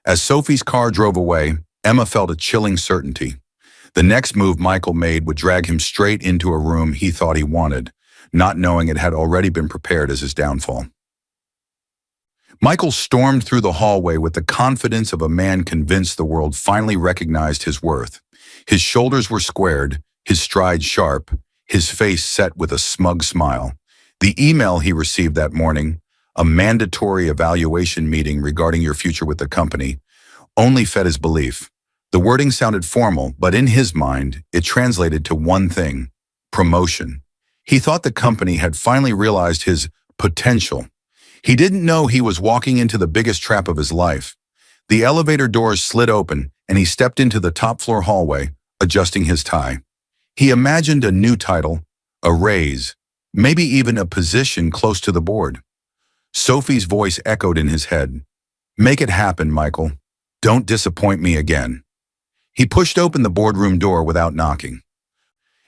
As Sophie's car drove away, Emma felt a chilling certainty. The next move Michael made would drag him straight into a room he thought he wanted, not knowing it had already been prepared as his downfall. Michael stormed through the hallway with the confidence of a man convinced the world finally recognized his worth. His shoulders were squared, his stride sharp, his face set with a smug smile. The email he received that morning, a mandatory evaluation meeting regarding your future with the company, only fed his belief. The wording sounded formal, but in his mind, it translated to one thing: promotion. He thought the company had finally realized his potential. He didn't know he was walking into the biggest trap of his life. The elevator doors slid open, and he stepped into the top-floor hallway, adjusting his tie. He imagined a new title, a raise, maybe even a position close to the board. Sophie's voice echoed in his head. Make it happen, Michael. Don't disappoint me again. He pushed open the boardroom door without knocking.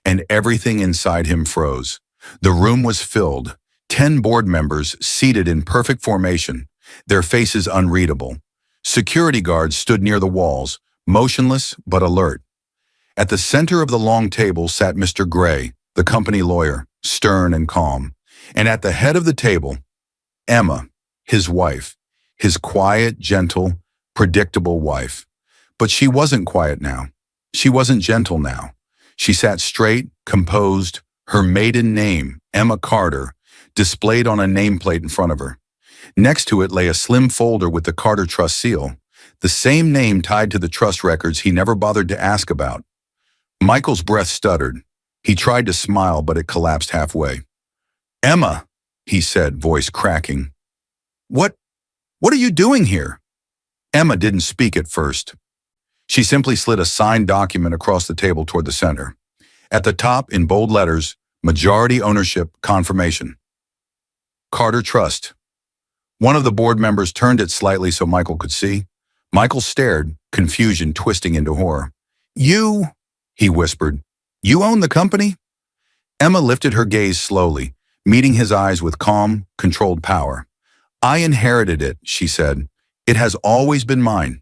And everything inside him froze. The room was filled, 10 board members seated in perfect formation, their faces unreadable. Security guards stood near the walls, motionless but alert. At the center of the long table sat Mr. Gray, the company lawyer, stern and calm. And at the head of the table, Emma, his wife, his quiet, gentle, predictable wife. But she wasn't quiet now. She wasn't gentle now. She sat straight, composed, her maiden name, Emma Carter, displayed on a nameplate in front of her. Next to it lay a slim folder with the Carter Trust seal, the same name tied to the trust records he never bothered to ask about. Michael's breath stuttered. He tried to smile, but it collapsed halfway. Emma, he said, voice cracking. What are you doing here? Emma didn't speak at first. She simply slid a signed document across the table toward the center. At the top, in bold letters, majority ownership confirmation. Carter Trust. One of the board members turned it slightly so Michael could see. Michael stared, confusion twisting into horror. You, he whispered, you own the company? Emma lifted her gaze slowly, meeting his eyes with calm, controlled power. I inherited it, she said. It has always been mine.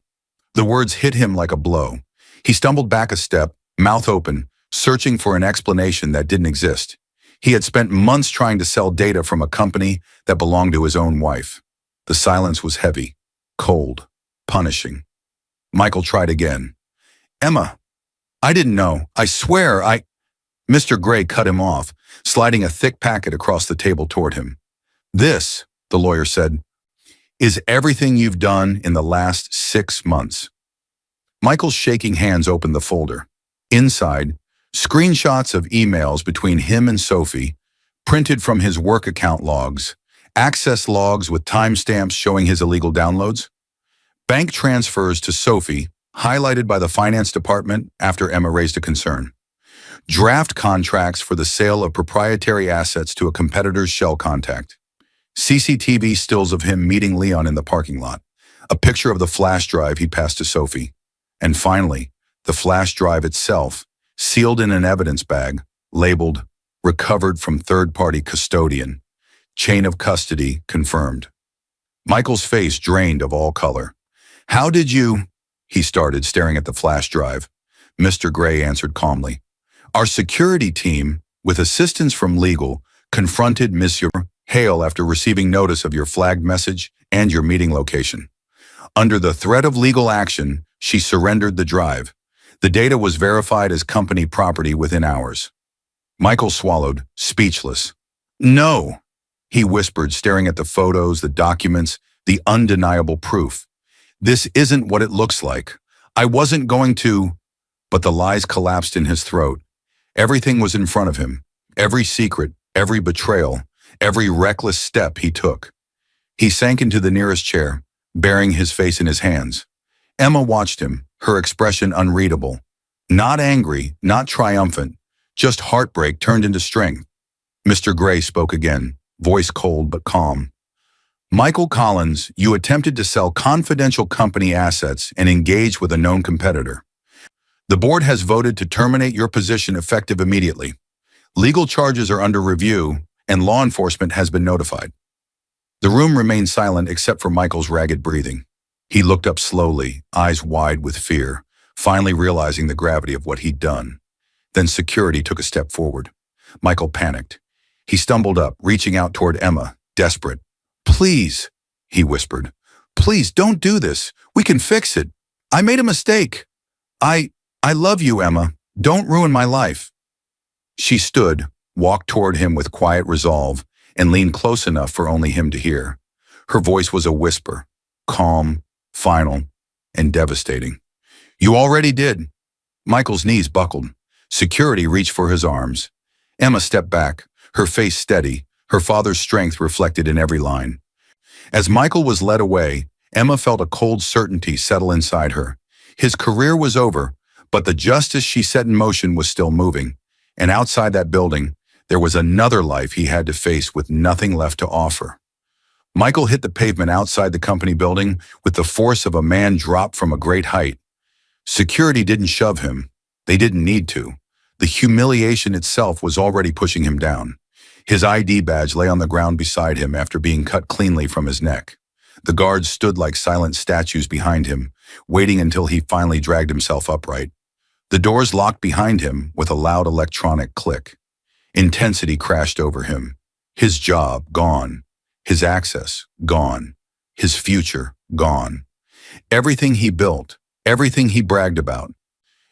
The words hit him like a blow. He stumbled back a step, mouth open, searching for an explanation that didn't exist. He had spent months trying to sell data from a company that belonged to his own wife. The silence was heavy, cold, punishing. Michael tried again. Emma, I didn't know. I swear, Mr. Gray cut him off, sliding a thick packet across the table toward him. This, the lawyer said, is everything you've done in the last 6 months. Michael's shaking hands opened the folder. Inside, screenshots of emails between him and Sophie, printed from his work account logs, access logs with timestamps showing his illegal downloads, bank transfers to Sophie, highlighted by the finance department after Emma raised a concern, draft contracts for the sale of proprietary assets to a competitor's shell contact, CCTV stills of him meeting Leon in the parking lot, a picture of the flash drive he passed to Sophie, and finally, the flash drive itself, sealed in an evidence bag, labeled, recovered from third-party custodian, chain of custody confirmed. Michael's face drained of all color. How did you, he started, staring at the flash drive. Mr. Gray answered calmly. Our security team, with assistance from legal, confronted Monsieur Hale after receiving notice of your flagged message and your meeting location. Under the threat of legal action, she surrendered the drive. The data was verified as company property within hours. Michael swallowed, speechless. No, he whispered, staring at the photos, the documents, the undeniable proof. This isn't what it looks like. I wasn't going to... But the lies collapsed in his throat. Everything was in front of him. Every secret, every betrayal, every reckless step he took. He sank into the nearest chair, burying his face in his hands. Emma watched him, her expression unreadable. Not angry, not triumphant, just heartbreak turned into strength. Mr. Gray spoke again, voice cold but calm. Michael Collins, you attempted to sell confidential company assets and engage with a known competitor. The board has voted to terminate your position effective immediately. Legal charges are under review, and law enforcement has been notified. The room remained silent except for Michael's ragged breathing. He looked up slowly, eyes wide with fear, finally realizing the gravity of what he'd done. Then security took a step forward. Michael panicked. He stumbled up, reaching out toward Emma, desperate. Please, he whispered. Please don't do this. We can fix it. I made a mistake. I love you, Emma. Don't ruin my life. She stood, walked toward him with quiet resolve, and leaned close enough for only him to hear. Her voice was a whisper, calm, final, and devastating. You already did. Michael's knees buckled. Security reached for his arms. Emma stepped back, her face steady, her father's strength reflected in every line. As Michael was led away, Emma felt a cold certainty settle inside her. His career was over, but the justice she set in motion was still moving. And outside that building, there was another life he had to face with nothing left to offer. Michael hit the pavement outside the company building with the force of a man dropped from a great height. Security didn't shove him. They didn't need to. The humiliation itself was already pushing him down. His ID badge lay on the ground beside him after being cut cleanly from his neck. The guards stood like silent statues behind him, waiting until he finally dragged himself upright. The doors locked behind him with a loud electronic click. Intensity crashed over him. His job gone. His access gone. His future gone. Everything he built, everything he bragged about,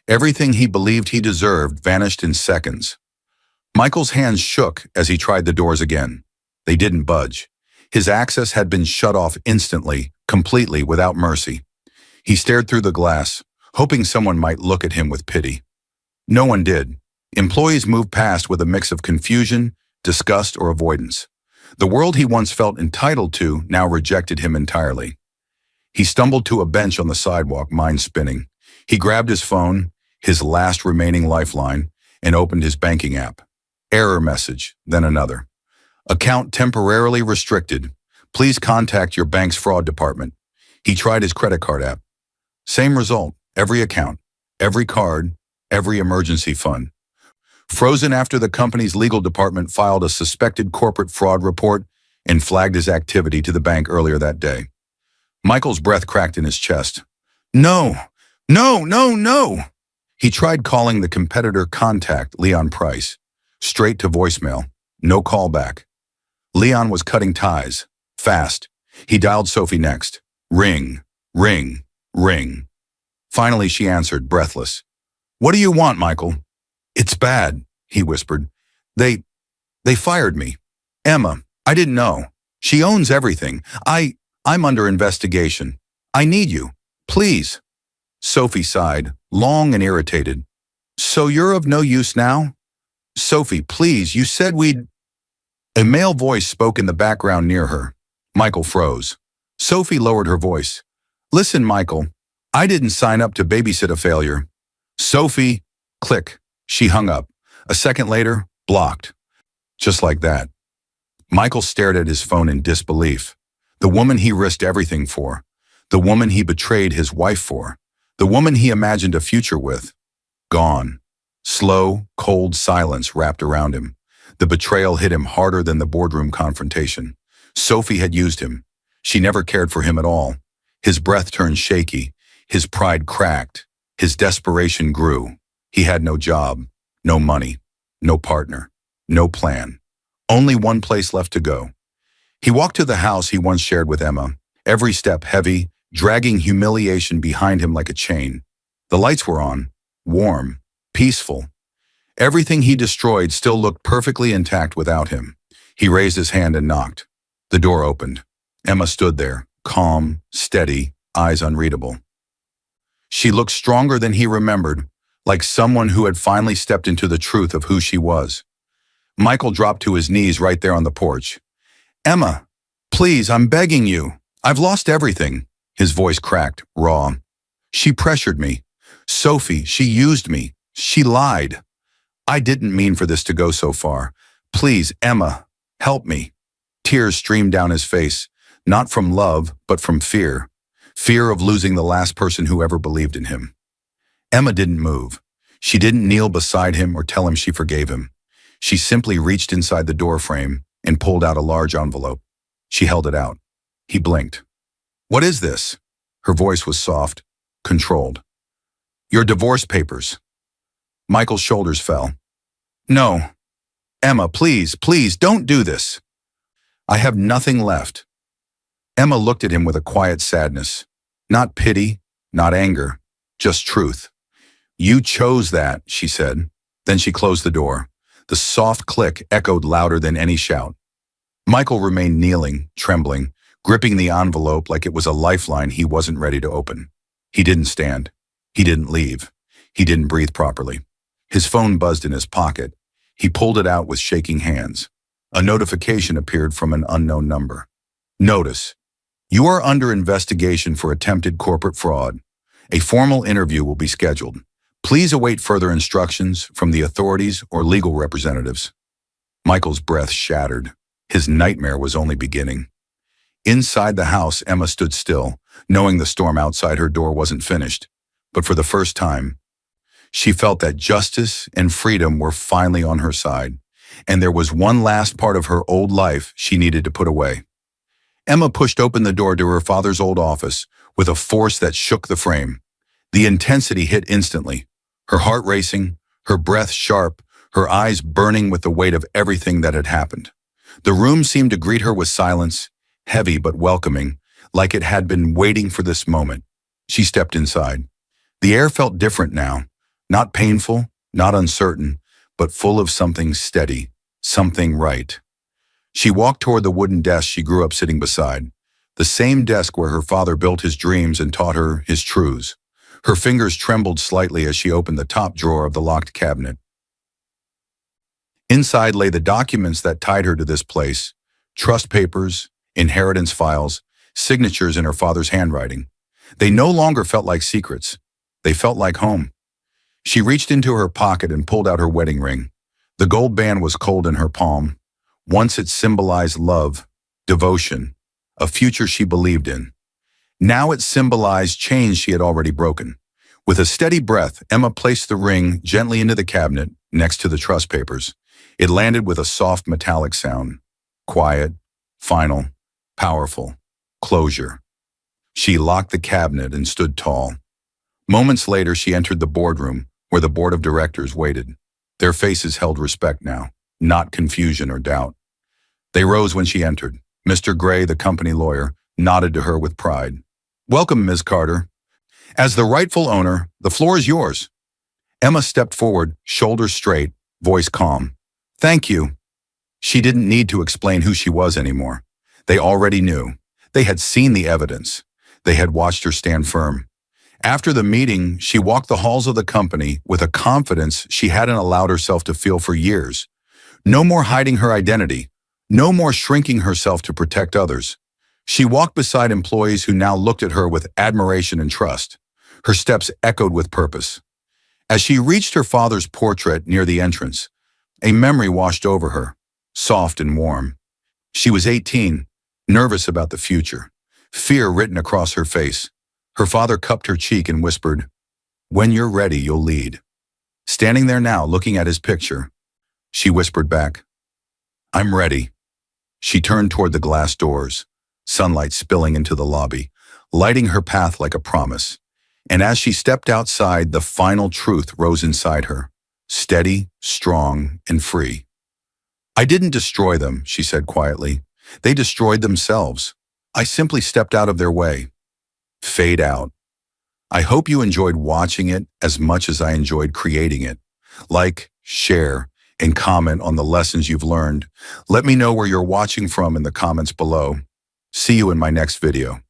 everything he believed he deserved vanished in seconds. Michael's hands shook as he tried the doors again. They didn't budge. His access had been shut off instantly, completely, without mercy. He stared through the glass, hoping someone might look at him with pity. No one did. Employees moved past with a mix of confusion, disgust, or avoidance. The world he once felt entitled to now rejected him entirely. He stumbled to a bench on the sidewalk, mind spinning. He grabbed his phone, his last remaining lifeline, and opened his banking app. Error message, then another. Account temporarily restricted. Please contact your bank's fraud department. He tried his credit card app. Same result, every account, every card, every emergency fund. Frozen after the company's legal department filed a suspected corporate fraud report and flagged his activity to the bank earlier that day. Michael's breath cracked in his chest. No, no, no, no! He tried calling the competitor contact, Leon Price. Straight to voicemail. No callback. Leon was cutting ties. Fast. He dialed Sophie next. Ring. Ring. Ring. Finally, she answered, breathless. What do you want, Michael? It's bad, he whispered. They fired me. Emma, I didn't know. She owns everything. I'm under investigation. I need you. Please. Sophie sighed, long and irritated. So you're of no use now? Sophie, please, you said we'd... A male voice spoke in the background near her. Michael froze. Sophie lowered her voice. Listen, Michael, I didn't sign up to babysit a failure. Sophie, click. She hung up. A second later, blocked. Just like that. Michael stared at his phone in disbelief. The woman he risked everything for. The woman he betrayed his wife for. The woman he imagined a future with. Gone. Slow, cold silence wrapped around him. The betrayal hit him harder than the boardroom confrontation. Sophie had used him. She never cared for him at all. His breath turned shaky. His pride cracked. His desperation grew. He had no job, no money, no partner, no plan. Only one place left to go. He walked to the house he once shared with Emma, every step heavy, dragging humiliation behind him like a chain. The lights were on, warm, peaceful. Everything he destroyed still looked perfectly intact without him. He raised his hand and knocked. The door opened. Emma stood there, calm, steady, eyes unreadable. She looked stronger than he remembered, like someone who had finally stepped into the truth of who she was. Michael dropped to his knees right there on the porch. Emma, please, I'm begging you. I've lost everything. His voice cracked, raw. She pressured me. Sophie, she used me. She lied. I didn't mean for this to go so far. Please, Emma, help me. Tears streamed down his face, not from love, but from fear. Fear of losing the last person who ever believed in him. Emma didn't move. She didn't kneel beside him or tell him she forgave him. She simply reached inside the door frame and pulled out a large envelope. She held it out. He blinked. What is this? Her voice was soft, controlled. Your divorce papers. Michael's shoulders fell. No. Emma, please, please, don't do this. I have nothing left. Emma looked at him with a quiet sadness. Not pity, not anger, just truth. You chose that, she said. Then she closed the door. The soft click echoed louder than any shout. Michael remained kneeling, trembling, gripping the envelope like it was a lifeline he wasn't ready to open. He didn't stand. He didn't leave. He didn't breathe properly. His phone buzzed in his pocket. He pulled it out with shaking hands. A notification appeared from an unknown number. Notice: you are under investigation for attempted corporate fraud. A formal interview will be scheduled. Please await further instructions from the authorities or legal representatives. Michael's breath shattered. His nightmare was only beginning. Inside the house, Emma stood still, knowing the storm outside her door wasn't finished. But for the first time, she felt that justice and freedom were finally on her side, and there was one last part of her old life she needed to put away. Emma pushed open the door to her father's old office with a force that shook the frame. The intensity hit instantly, her heart racing, her breath sharp, her eyes burning with the weight of everything that had happened. The room seemed to greet her with silence, heavy but welcoming, like it had been waiting for this moment. She stepped inside. The air felt different now, not painful, not uncertain, but full of something steady, something right. She walked toward the wooden desk she grew up sitting beside, the same desk where her father built his dreams and taught her his truths. Her fingers trembled slightly as she opened the top drawer of the locked cabinet. Inside lay the documents that tied her to this place: trust papers, inheritance files, signatures in her father's handwriting. They no longer felt like secrets. They felt like home. She reached into her pocket and pulled out her wedding ring. The gold band was cold in her palm. Once it symbolized love, devotion, a future she believed in. Now it symbolized chains she had already broken. With a steady breath, Emma placed the ring gently into the cabinet next to the trust papers. It landed with a soft metallic sound. Quiet, final, powerful. Closure. She locked the cabinet and stood tall. Moments later, she entered the boardroom, where the board of directors waited. Their faces held respect now, not confusion or doubt. They rose when she entered. Mr. Gray, the company lawyer, nodded to her with pride. "Welcome, Ms. Carter. As the rightful owner, the floor is yours." Emma stepped forward, shoulders straight, voice calm. "Thank you." She didn't need to explain who she was anymore. They already knew. They had seen the evidence. They had watched her stand firm. After the meeting, she walked the halls of the company with a confidence she hadn't allowed herself to feel for years. No more hiding her identity. No more shrinking herself to protect others. She walked beside employees who now looked at her with admiration and trust. Her steps echoed with purpose. As she reached her father's portrait near the entrance, a memory washed over her, soft and warm. She was 18, nervous about the future, fear written across her face. Her father cupped her cheek and whispered, "When you're ready, you'll lead." Standing there now, looking at his picture, she whispered back, "I'm ready." She turned toward the glass doors, sunlight spilling into the lobby, lighting her path like a promise. And as she stepped outside, the final truth rose inside her, steady, strong, and free. "I didn't destroy them," she said quietly. "They destroyed themselves. I simply stepped out of their way." Fade out. I hope you enjoyed watching it as much as I enjoyed creating it. Like, share, and comment on the lessons you've learned. Let me know where you're watching from in the comments below. See you in my next video.